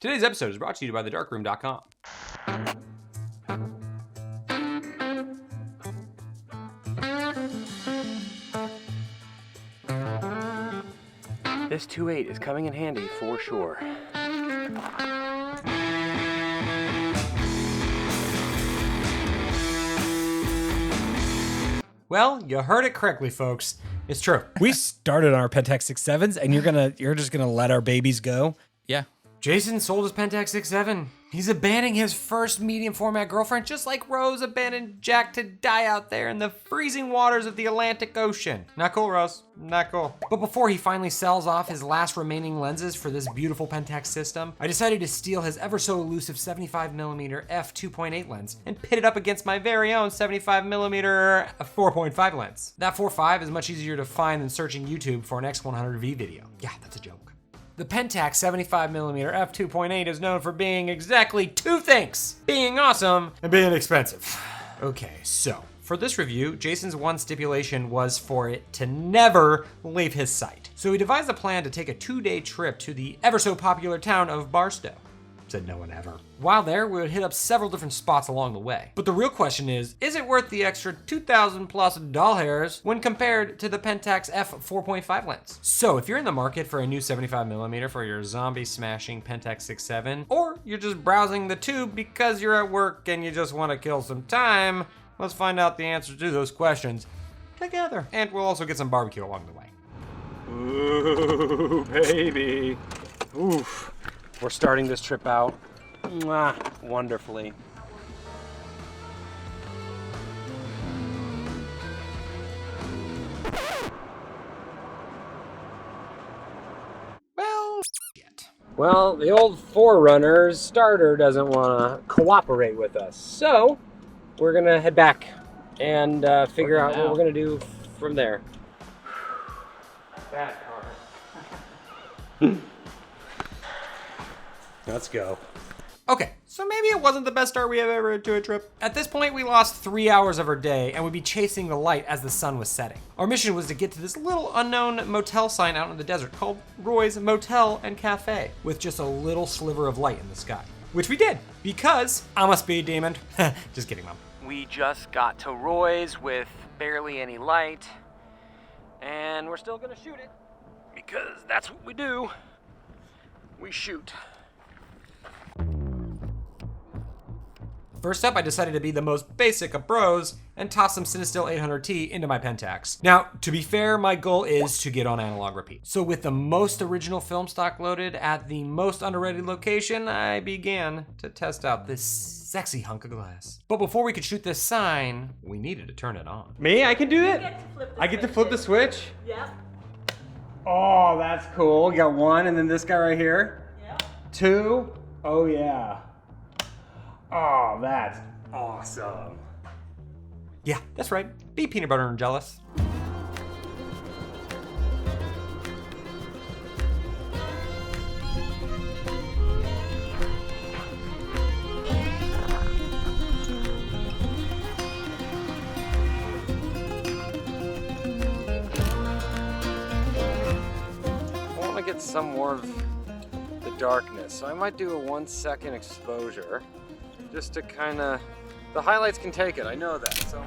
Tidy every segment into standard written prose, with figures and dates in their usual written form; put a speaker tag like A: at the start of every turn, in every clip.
A: Today's episode is brought to you by thedarkroom.com.
B: This 2.8 is coming in handy for sure.
A: Well, you heard it correctly, folks. It's true.
C: We started on our Pentax 6.7s, and you're just gonna let our babies go?
D: Yeah.
A: Jason sold his Pentax 6.7. He's abandoning his first medium format girlfriend, just like Rose abandoned Jack to die out there in the freezing waters of the Atlantic Ocean. Not cool, Rose. Not cool. But before he finally sells off his last remaining lenses for this beautiful Pentax system, I decided to steal his ever so elusive 75mm f2.8 lens and pit it up against my very own 75mm f4.5 lens. That 4.5 is much easier to find than searching YouTube for an X100V video. Yeah, that's a joke. The Pentax 75mm f2.8 is known for being exactly two things: being awesome and being expensive. Okay, so for this review, Jason's one stipulation was for it to never leave his sight. So he devised a plan to take a 2-day trip to the ever so popular town of Barstow. Said no one ever. While there, we would hit up several different spots along the way. But the real question is it worth the extra 2,000 plus doll hairs when compared to the Pentax f4.5 lens? So if you're in the market for a new 75mm for your zombie smashing Pentax 6.7, or you're just browsing the tube because you're at work and you just want to kill some time, let's find out the answers to those questions together. And we'll also get some barbecue along the way.
B: Ooh, baby. Oof. We're starting this trip out wonderfully. Well, the old Forerunner's starter doesn't want to cooperate with us, so we're gonna head back and figure out what we're gonna do from there. Bad car. Let's go.
A: Okay, so maybe it wasn't the best start we have ever had to a trip. At this point, we lost 3 hours of our day and would be chasing the light as the sun was setting. Our mission was to get to this little unknown motel sign out in the desert called Roy's Motel and Cafe, with just a little sliver of light in the sky. Which we did, because I'm a speed demon. Just kidding, Mom.
B: We just got to Roy's with barely any light, and we're still gonna shoot it, because that's what we do. We shoot.
A: First up, I decided to be the most basic of bros and toss some Cinestill 800T into my Pentax. Now, to be fair, my goal is to get on analog repeat. So with the most original film stock loaded at the most underrated location, I began to test out this sexy hunk of glass. But before we could shoot this sign, we needed to turn it on.
B: Me? I can do it? I get to flip the switch? Yep. Oh, that's cool. You got one, and then this guy right here. Yep. Two. Oh, yeah. Oh, that's awesome.
A: Yeah, that's right. Be peanut butter and jealous.
B: I want to get some more of the darkness, so I might do a 1 second exposure. Just to kind of, the highlights can take it, I know that. So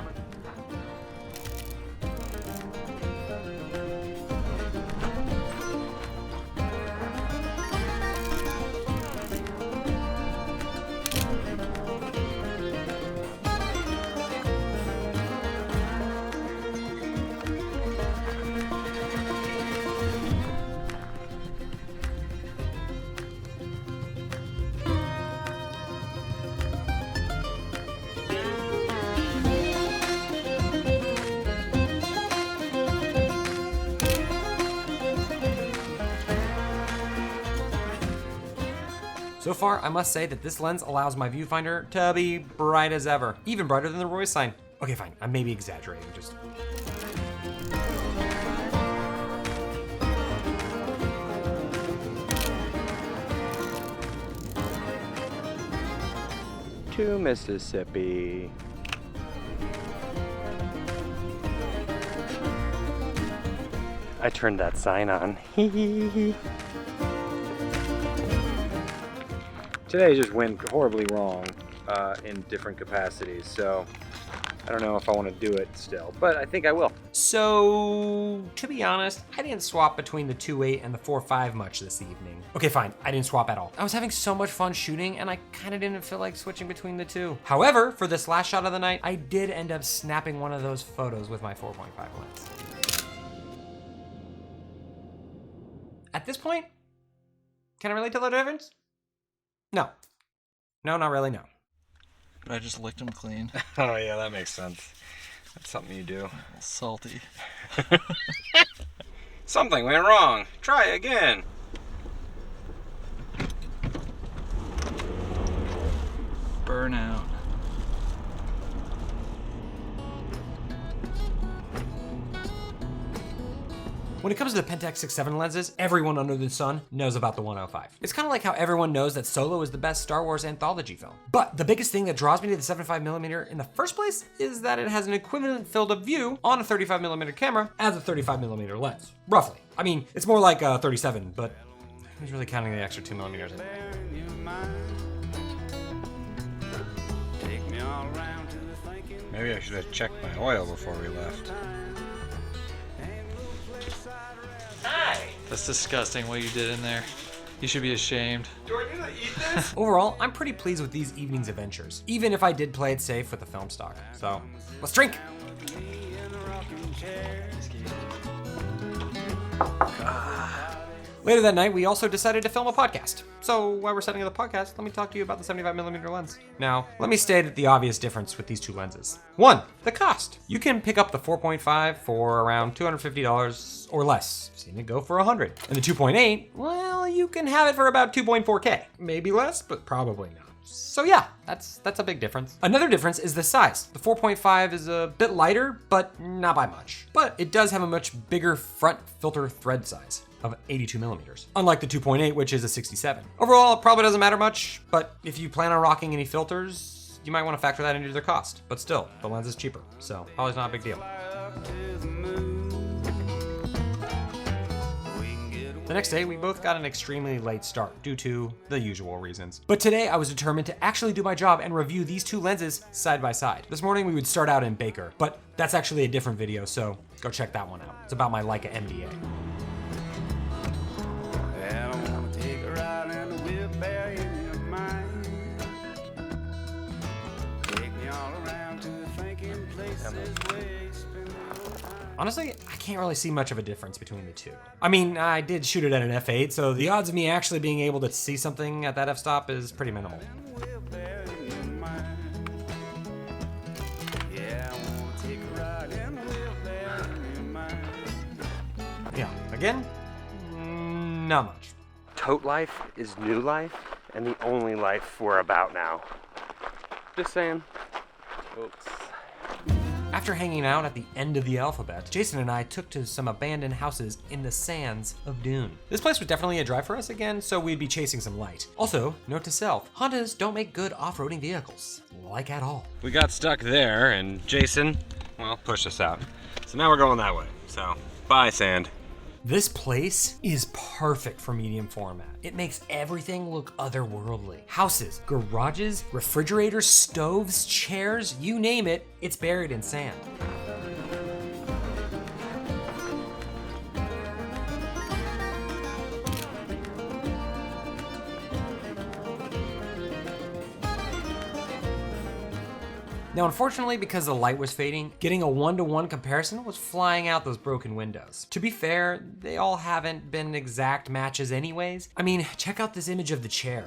A: So far, I must say that this lens allows my viewfinder to be bright as ever, even brighter than the Roy sign. Okay, fine, I may be exaggerating, just...
B: to Mississippi. I turned that sign on. Today just went horribly wrong in different capacities, so I don't know if I want to do it still, but I think I will.
A: So, to be honest, I didn't swap between the 2.8 and the 4.5 much this evening. Okay, fine, I didn't swap at all. I was having so much fun shooting and I kind of didn't feel like switching between the two. However, for this last shot of the night, I did end up snapping one of those photos with my 4.5 lens. At this point, can I really tell the difference? No. No, not really, no.
D: I just licked them clean.
B: Oh yeah, that makes sense. That's something you do.
D: Salty.
B: Something went wrong. Try again.
D: Burnout.
A: When it comes to the Pentax 6.7 lenses, everyone under the sun knows about the 105. It's kind of like how everyone knows that Solo is the best Star Wars anthology film. But the biggest thing that draws me to the 75mm in the first place is that it has an equivalent field of view on a 35mm camera as a 35mm lens, roughly. I mean, it's more like a 37, but who's really counting the extra 2mm anyway?
B: Maybe I should have checked my oil before we left.
D: That's disgusting what you did in there. You should be ashamed.
B: Do I need to eat this?
A: Overall, I'm pretty pleased with these evening's adventures, even if I did play it safe with the film stock. So, let's drink! Later that night, we also decided to film a podcast. So while we're setting up the podcast, let me talk to you about the 75mm lens. Now, let me state the obvious difference with these two lenses. 1, the cost. You can pick up the 4.5 for around $250 or less. Seen it go for $100. And the 2.8, well, you can have it for about 2.4K. Maybe less, but probably not. So yeah, that's a big difference. Another difference is the size. The 4.5 is a bit lighter, but not by much. But it does have a much bigger front filter thread size of 82mm, unlike the 2.8, which is a 67. Overall, it probably doesn't matter much, but if you plan on rocking any filters, you might want to factor that into their cost. But still, the lens is cheaper, so probably not a big deal. The next day, we both got an extremely late start due to the usual reasons. But today, I was determined to actually do my job and review these two lenses side by side. This morning, we would start out in Baker, but that's actually a different video, so go check that one out. It's about my Leica MDA. Honestly, I can't really see much of a difference between the two. I mean, I did shoot it at an f8, so the odds of me actually being able to see something at that f-stop is pretty minimal. Yeah, again, not much.
B: Tote life is new life and the only life we're about now. Just saying. Oops.
A: After hanging out at the end of the alphabet, Jason and I took to some abandoned houses in the sands of Dune. This place was definitely a drive for us again, so we'd be chasing some light. Also, note to self, Hondas don't make good off-roading vehicles, like at all.
B: We got stuck there and Jason, well, pushed us out. So now we're going that way. So, bye sand.
A: This place is perfect for medium format. It makes everything look otherworldly. Houses, garages, refrigerators, stoves, chairs, you name it, it's buried in sand. Now, unfortunately, because the light was fading, getting a one-to-one comparison was flying out those broken windows. To be fair, they all haven't been exact matches anyways. I mean, check out this image of the chair.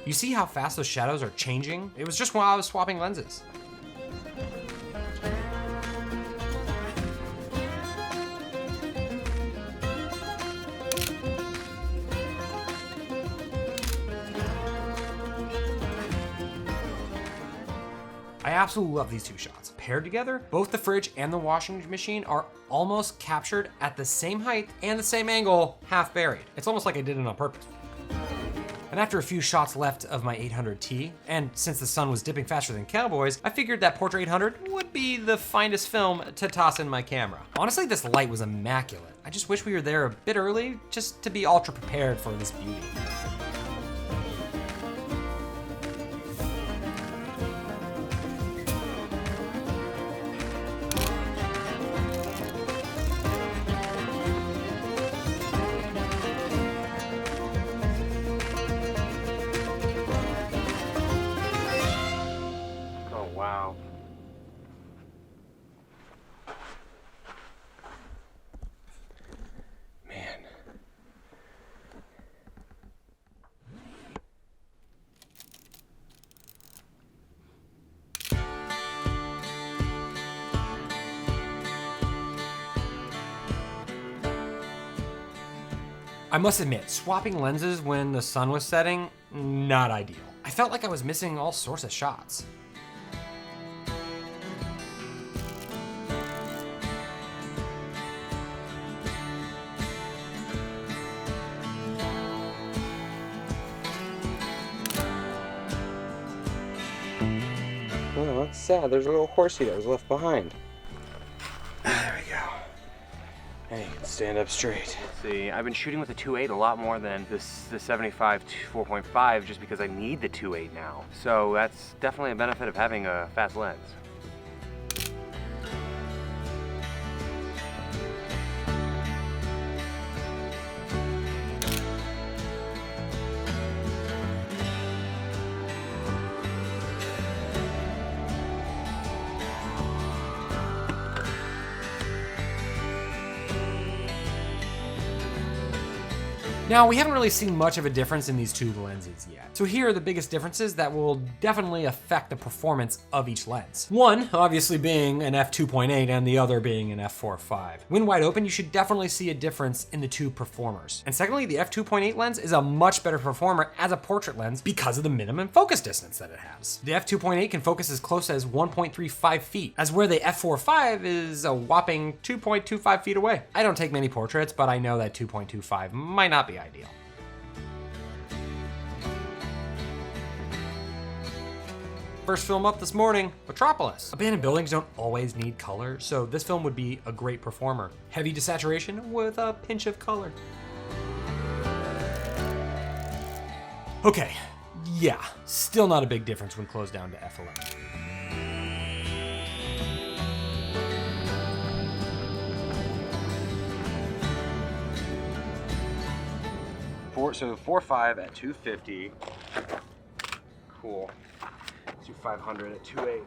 A: You see how fast those shadows are changing? It was just while I was swapping lenses. I absolutely love these two shots. Paired together, both the fridge and the washing machine are almost captured at the same height and the same angle, half buried. It's almost like I did it on purpose. And after a few shots left of my 800T, and since the sun was dipping faster than Cowboys, I figured that Portra 800 would be the finest film to toss in my camera. Honestly, this light was immaculate. I just wish we were there a bit early just to be ultra prepared for this beauty.
B: Wow. Man.
A: I must admit, swapping lenses when the sun was setting, not ideal. I felt like I was missing all sorts of shots.
B: Oh, that's sad. There's a little horsey that was left behind. There we go. And you can stand up straight. See, I've been shooting with the 2.8 a lot more than the 75 4.5 just because I need the 2.8 now. So that's definitely a benefit of having a fast lens.
A: Now, we haven't really seen much of a difference in these two lenses yet. So here are the biggest differences that will definitely affect the performance of each lens. One, obviously being an f2.8 and the other being an f4.5. When wide open, you should definitely see a difference in the two performers. And secondly, the f2.8 lens is a much better performer as a portrait lens because of the minimum focus distance that it has. The f2.8 can focus as close as 1.35 feet, as where the f4.5 is a whopping 2.25 feet away. I don't take many portraits, but I know that 2.25 might not be ideal. First film up this morning, Metropolis. Abandoned buildings don't always need color, so this film would be a great performer. Heavy desaturation with a pinch of color. Okay, yeah, still not a big difference when closed down to f11.
B: So 4.5 at 250. Cool. Let's do 500 at 2.8.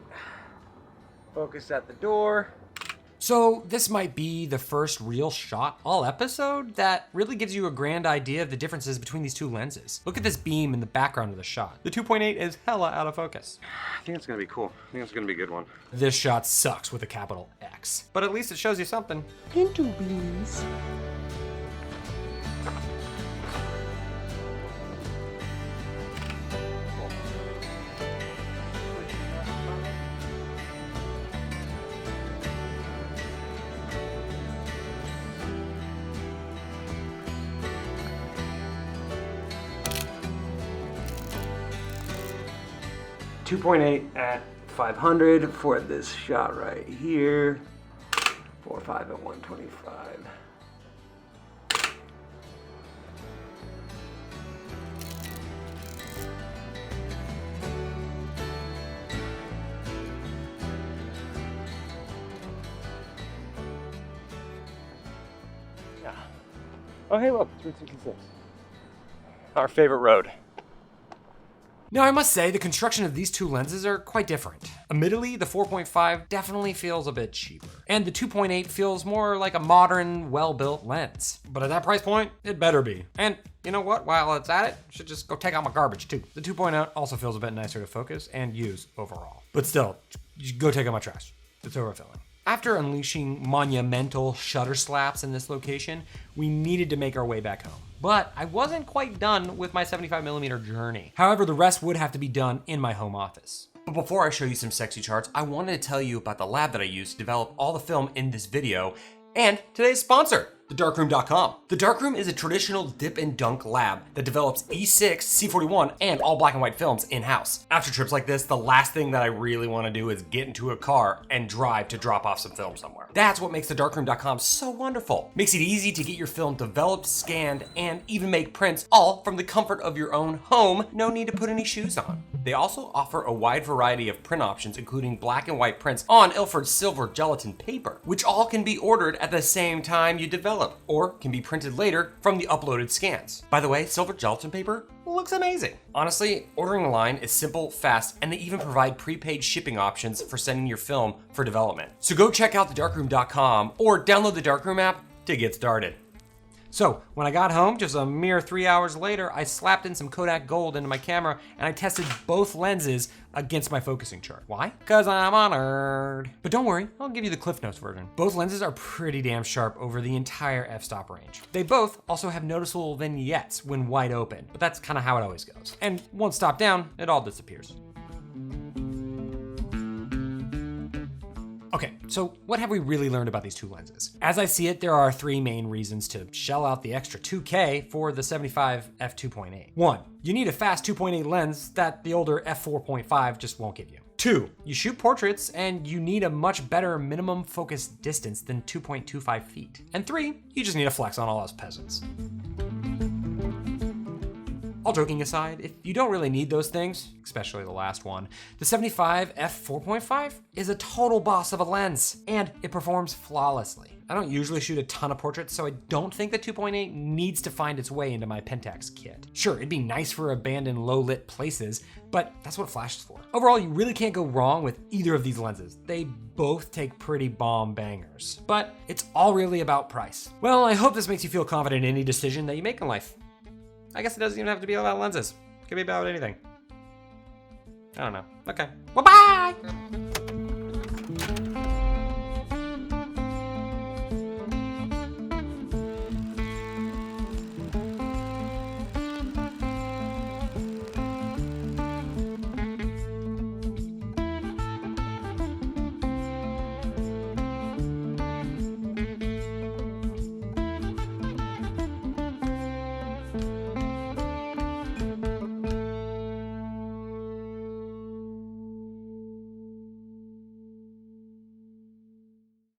B: Focus at the door.
A: So this might be the first real shot all episode that really gives you a grand idea of the differences between these two lenses. Look at this beam in the background of the shot. The 2.8 is hella out of focus.
B: I think it's gonna be cool. I think it's gonna be a good one.
A: This shot sucks with a capital X, but at least it shows you something.
B: Pinto beans. .8 at 500 for this shot right here. 4.5 at 125. Yeah. Oh, hey, look, 366. Our favorite road.
A: Now, I must say, the construction of these two lenses are quite different. Admittedly, the 4.5 definitely feels a bit cheaper, and the 2.8 feels more like a modern, well-built lens. But at that price point, it better be. And you know what? While it's at it, I should just go take out my garbage too. The 2.0 also feels a bit nicer to focus and use overall. But still, you go take out my trash. It's overfilling. After unleashing monumental shutter slaps in this location, we needed to make our way back home. But I wasn't quite done with my 75mm journey. However, the rest would have to be done in my home office. But before I show you some sexy charts, I wanted to tell you about the lab that I used to develop all the film in this video and today's sponsor, thedarkroom.com. The Darkroom is a traditional dip and dunk lab that develops E6, C41, and all black and white films in-house. After trips like this, the last thing that I really want to do is get into a car and drive to drop off some film somewhere. That's what makes thedarkroom.com so wonderful. Makes it easy to get your film developed, scanned, and even make prints, all from the comfort of your own home. No need to put any shoes on. They also offer a wide variety of print options, including black and white prints on Ilford silver gelatin paper, which all can be ordered at the same time you develop, or can be printed later from the uploaded scans. By the way, silver gelatin paper looks amazing. Honestly, ordering online is simple, fast, and they even provide prepaid shipping options for sending your film for development. So go check out thedarkroom.com or download the Darkroom app to get started. So when I got home, just a mere 3 hours later, I slapped in some Kodak Gold into my camera and I tested both lenses against my focusing chart. Why? Because I'm a nerd. But don't worry, I'll give you the Cliff Notes version. Both lenses are pretty damn sharp over the entire f-stop range. They both also have noticeable vignettes when wide open, but that's kind of how it always goes. And one stop down, it all disappears. Okay, so what have we really learned about these two lenses? As I see it, there are three main reasons to shell out the extra $2K for the 75 f2.8. 1, you need a fast 2.8 lens that the older f4.5 just won't give you. 2, you shoot portraits and you need a much better minimum focus distance than 2.25 feet. And 3, you just need to flex on all us peasants. All joking aside, if you don't really need those things, especially the last one, the 75 f4.5 is a total boss of a lens, and it performs flawlessly. I don't usually shoot a ton of portraits, so I don't think the 2.8 needs to find its way into my Pentax kit. Sure, it'd be nice for abandoned low-lit places, but that's what Flash is for. Overall, you really can't go wrong with either of these lenses. They both take pretty bomb bangers, but it's all really about price. Well, I hope this makes you feel confident in any decision that you make in life. I guess it doesn't even have to be about lenses. It could be about anything. I don't know. Okay. Well, bye!